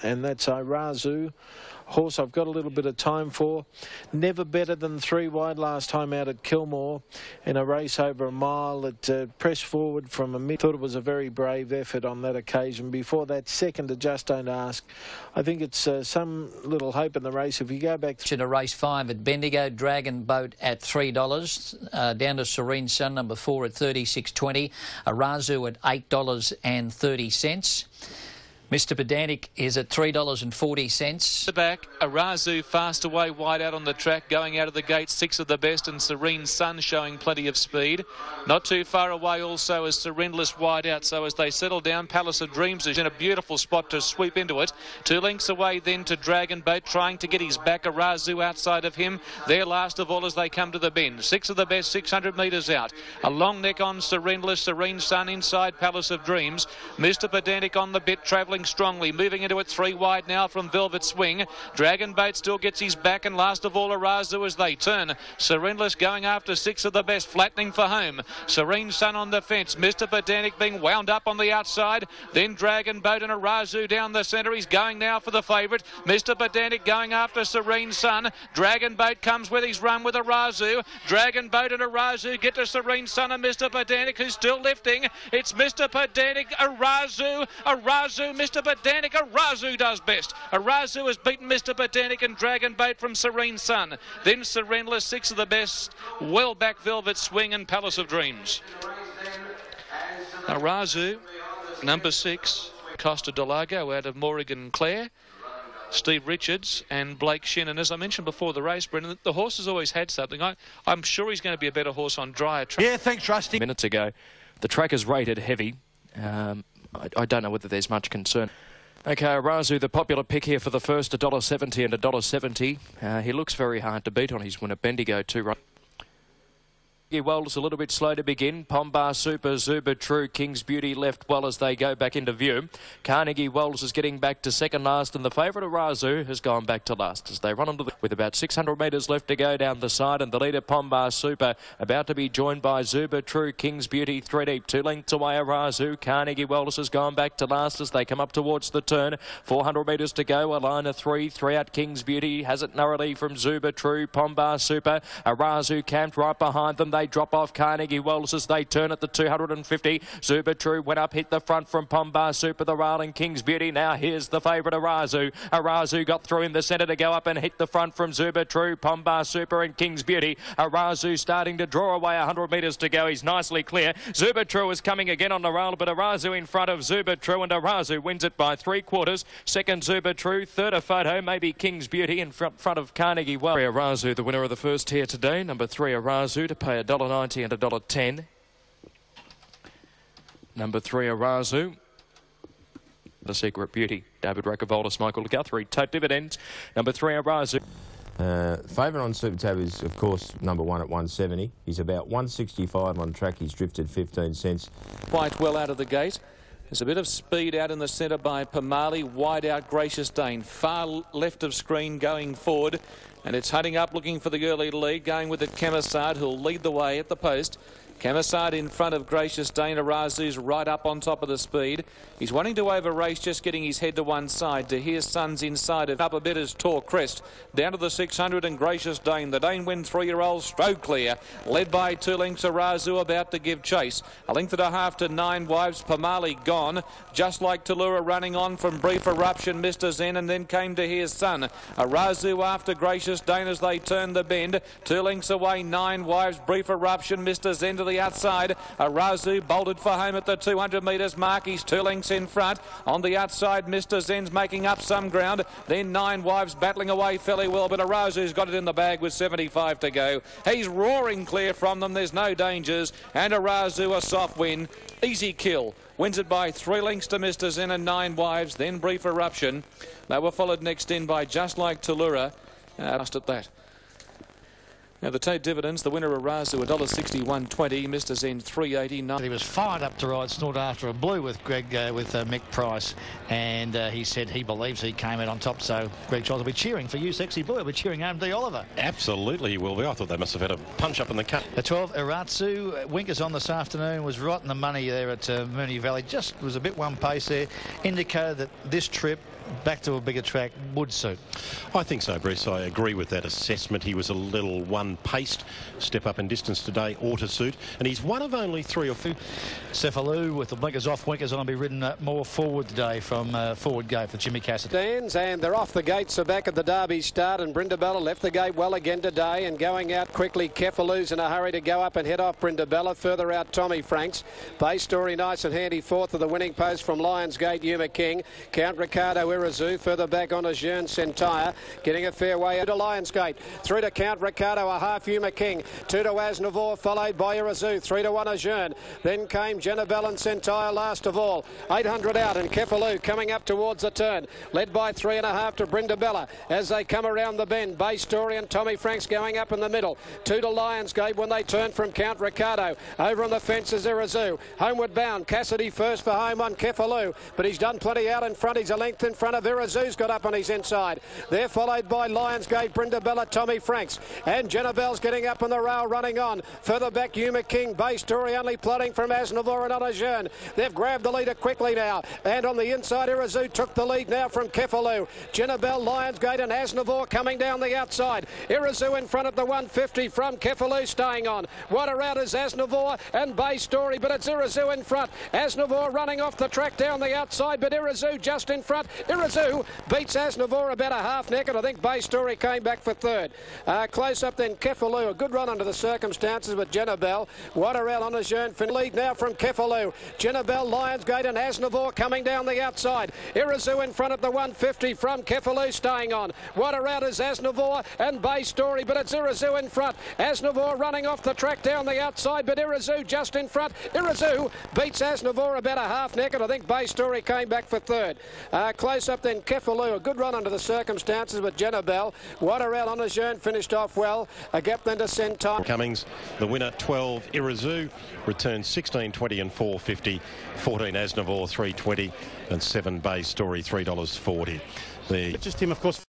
and that's Irazu. Horse I've got a little bit of time for. Never better than 3 wide last time out at Kilmore in a race over a mile. It pressed forward from a mid. Thought it was a very brave effort on that occasion. Before that second to Just Don't Ask, I think it's some little hope in the race. If you go back to race 5 at Bendigo, Dragon Boat at $3, down to Serene Sun, number 4 at $36.20, Irazu at $8.30. Mr. Pedantic is at $3.40. The back, Irazu fast away, wide out on the track, going out of the gate, 6 of the best, and Serene Sun showing plenty of speed. Not too far away also is Sereneless wide out, so as they settle down, Palace of Dreams is in a beautiful spot to sweep into it. 2 lengths away then to Dragon Boat, trying to get his back, Irazu outside of him. There last of all as they come to the bend. 6 of the best, 600 metres out. A long neck on Sereneless, Serene Sun inside Palace of Dreams. Mr. Pedantic on the bit, travelling strongly, moving into it 3 wide now from Velvet Swing. Dragon Boat still gets his back, and last of all Irazu as they turn. Sereneless going after 6 of the best, flattening for home. Serene Sun on the fence, Mr. Pedantic being wound up on the outside, then Dragon Boat and Irazu down the centre. He's going now for the favourite. Mr. Pedantic going after Serene Sun. Dragon Boat comes with his run with Irazu. Dragon Boat and Irazu get to Serene Sun and Mr. Pedantic, who's still lifting. It's Mr. Pedantic, Irazu, Mr. Pedantic, Irazu does best. Irazu has beaten Mr. Pedantic and Dragon Boat from Serene Sun. Then Sereneless, 6 of the best, well back Velvet Swing and Palace of Dreams. Irazu, number 6, Costa Delago out of Morrigan Clare. Steve Richards and Blake Shin. And as I mentioned before the race, Brendan, the horse has always had something. I'm sure he's going to be a better horse on drier track. Yeah, thanks, Rusty. Minutes ago, the track is rated heavy. I don't know whether there's much concern. Okay, Irazu, the popular pick here for the first, $1.70 and $1.70. He looks very hard to beat on his winner, Bendigo, 2 runs. Wells a little bit slow to begin. Pombar Super, Zuba True, King's Beauty left well as they go back into view. Carnegie Wells is getting back to second last, and the favourite Irazu has gone back to last as they run into with about 600 metres left to go down the side, and the leader Pombar Super about to be joined by Zuba True, King's Beauty 3 deep. 2 lengths away Irazu. Carnegie Wells has gone back to last as they come up towards the turn. 400 metres to go. A line of 3 out King's Beauty has it narrowly from Zuba True, Pombar Super. Irazu camped right behind them. They drop off Carnegie Wells as they turn at the 250. Zuba True went up, hit the front from Pombar Super, the rail and King's Beauty. Now here's the favourite Irazu. Irazu got through in the centre to go up and hit the front from Zuba True, Pombar Super and King's Beauty. Irazu starting to draw away 100 metres to go. He's nicely clear. Zuba True is coming again on the rail, but Irazu in front of Zuba True, and Irazu wins it by 3/4. Second Zuba True, third a photo, maybe King's Beauty in front of Carnegie Wells. Irazu, the winner of the first here today. Number 3 Irazu to pay $1.90 and $1.10. Number 3 Irazu. The Secret Beauty, David Racavoldis, Michael Guthrie. Tote dividends. Number 3 Irazu. Favourite on Super Tab is, of course, number 1 at 170. He's about 165 on track. He's drifted 15 cents. Quite well out of the gate. There's a bit of speed out in the centre by Pamali. Wide out Gracious Dane. Far left of screen going forward. And it's hunting up, looking for the early lead. Going with it Camisard, who'll lead the way at the post. Camisard in front of Gracious Dane. Irazu's right up on top of the speed. He's wanting to over race, just getting his head to one side. To hear Sun's inside of up a bit as Tor Crest. Down to the 600 and Gracious Dane. The Dane win 3-year-old stroke clear. Led by 2 lengths. Irazu about to give chase. A length and a half to 9 wives. Pamali gone. Just like Tallura running on from Brief Eruption. Mr. Zen, and then came to hear Sun. Irazu after Gracious Dane as they turn the bend. 2 lengths away 9 wives. Brief Eruption. Mr. Zen to the outside. Irazu bolted for home at the 200 metres mark. He's 2 lengths in front. On the outside, Mr. Zen's making up some ground. Then 9 wives battling away fairly well, but Irazu's got it in the bag with 75 to go. He's roaring clear from them. There's no dangers. And Irazu a soft win. Easy kill. Wins it by 3 lengths to Mr. Zen and 9 wives. Then Brief Eruption. They were followed next in by Just Like Tallura. Just at that. Now the tote dividends, the winner Irazu $1.61.20, Mr. Zen $3.89. He was fired up to ride Snort after a blue with Mick Price, and he said he believes he came out on top. So Greg Charles will be cheering for you, Sexy Blue. He'll be cheering AMD Oliver. Absolutely, he will be. I thought they must have had a punch up in the cut. The 12 Irazu, Winkers on this afternoon, was right in the money there at Moonee Valley. Just was a bit one pace there. Indicated that this trip back to a bigger track would suit. I think so, Bruce. I agree with that assessment. He was a little one-paced. Step up in distance today ought to suit. And he's one of only 3 or 4. Cephalou with the blinkers off, winkers on, will be ridden more forward today from forward gate for Jimmy Cassidy. Stands, and they're off the gates. So back at the Derby start, and Brindabella left the gate well again today, and going out quickly. Kefalou's in a hurry to go up and head off Brindabella. Further out, Tommy Franks. Bay Story nice and handy fourth of the winning post from Lionsgate. Yuma King, Count Ricardo, Irazu. Further back on Jeune Sentire, getting a fair way to Lionsgate. Through to Count Ricardo, a half Yuma King. 2 to Asnavor, followed by Irazu. 3 to 1 Jeune. Then came Jenabel and Sentire last of all. 800 out, and Kefaloo coming up towards the turn, led by 3.5 to Brindabella as they come around the bend. Bay Story and Tommy Franks going up in the middle. 2 to Lionsgate when they turn from Count Ricardo. Over on the fence is Irazu. Homeward bound, Cassidy first for home on Kefaloo, but he's done plenty out in front. He's a length in front of Irazu's got up on his inside. They're followed by Lionsgate, Brindabella, Tommy Franks, and Jenabel's getting up on the rail, running on. Further back, Yuma King. Bay Story only plodding from Asnavor and Onajeune. They've grabbed the leader quickly now, and on the inside, Irazu took the lead now from Kefaloo. Jenabel, Lionsgate and Asnavor coming down the outside. Irazu in front at the 150 from Kefaloo, staying on. Water out is Asnavor and Bay Story, but it's Irazu in front. Asnavor running off the track down the outside, but Irazu just in front. Irazu beats Asnavor about a half neck, and I think Bay Story came back for third. Close up then Kefaloo, a good run under the circumstances with Jenabel. Water out on a Jeune lead now from Kefaloo. Jenabel, Lionsgate and Asnavor coming down the outside. Irazu in front at the 150 from Kefaloo, staying on. Water out is Asnavor and Bay Story, but it's Irazu in front. Asnavor running off the track down the outside, but Irazu just in front. Irazu beats Asnavor about a half neck, and I think Bay Story came back for third. Close up then Kefaloo, a good run under the circumstances with Jenabel. Water out on a Jeune finished off well. A gap then to Sentire. Cummings, the winner, 12 Irazu, returns 16.20 and 4.50. 14 Asnavor, 3.20, and 7 Bay Story, $3.40. Just him, of course.